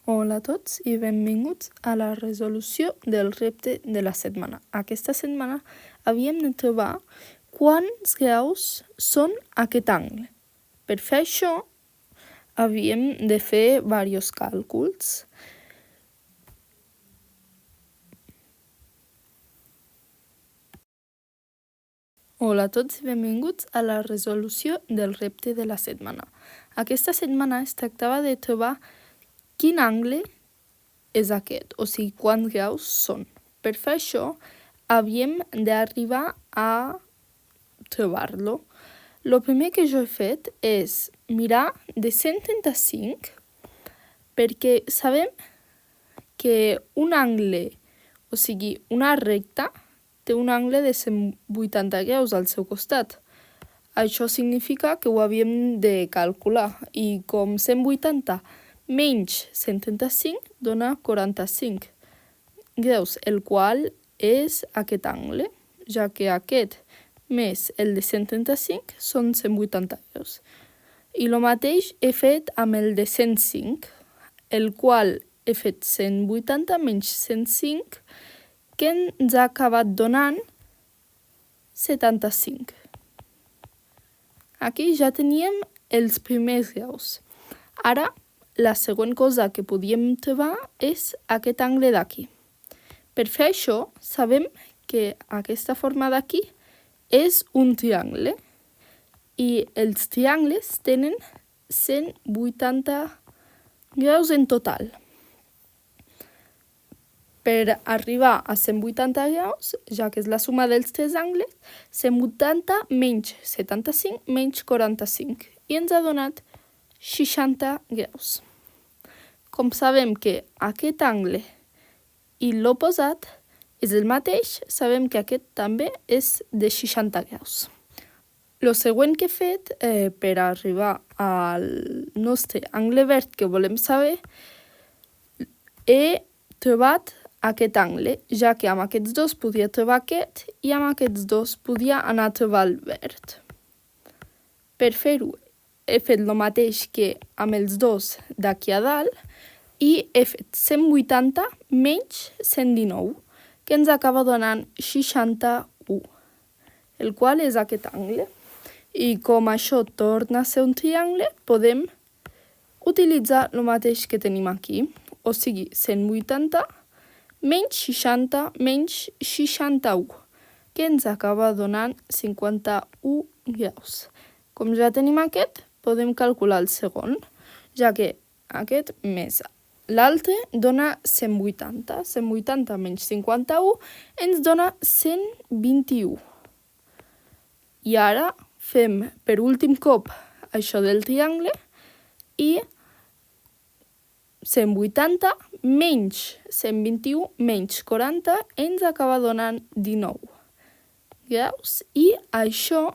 Hola a tots i benvinguts a la resolució del repte de la setmana. Aquesta setmana havíem de trobar quants graus són aquest angle. Per fer això havíem de fer diversos càlculs. Hola a tots i benvinguts a la resolució del repte de la setmana. Aquesta setmana es tractava de trobar quin angle és aquest, o sigui, quants graus són. Per fer això, havíem d'arribar a trobar-lo. El primer que jo he fet és mirar de 135, perquè sabem que un angle, o sigui, una recta, té un angle de 180 graus al seu costat. Això significa que ho havíem de calcular, i com 180 menys 135 dona 45 graus, el qual és aquest angle, ja que aquest més el de 135 són 180 graus. I el mateix he fet amb el de 105, el qual he fet 180 menys 105, que ens ha acabat donant 75. Aquí ja teníem els primers graus. Ara, la següent cosa que podíem trobar és aquest angle d'aquí. Per fer això, sabem que aquesta forma d'aquí és un triangle i els triangles tenen 180 graus en total. Per arribar a 180 graus, ja que és la suma dels tres angles, 180 menys 75 menys 45 i ens ha donat 60 graus. Com sabem que aquest angle i l'oposat és el mateix, sabem que aquest també és de 60 graus. El següent que he fet per arribar al nostre angle verd que volem saber, he trobat aquest angle, ja que amb aquests dos podia trobar aquest i amb aquests dos podia anar a trobar el verd. Per fer-ho, he fet el mateix que amb els dos d'aquí a dalt i he fet 180 menys 119, que ens acaba donant 61, el qual és aquest angle. I com això torna a ser un triangle, podem utilitzar el mateix que tenim aquí, o sigui, 180 menys 60 menys 61, que ens acaba donant 51 graus. Com ja tenim aquest, podem calcular el segon, ja que aquest més l'altre dona 180. 180 menys 51 ens dona 121. I ara fem per últim cop això del triangle i 180 menys 121 menys 40 ens acaba donant 19 graus i això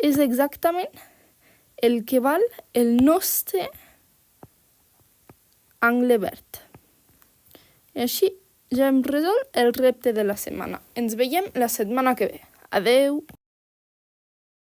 és exactament el que val el nostre angle verd. I així ja hem resolt el repte de la setmana. Ens veiem la setmana que ve. Adeu!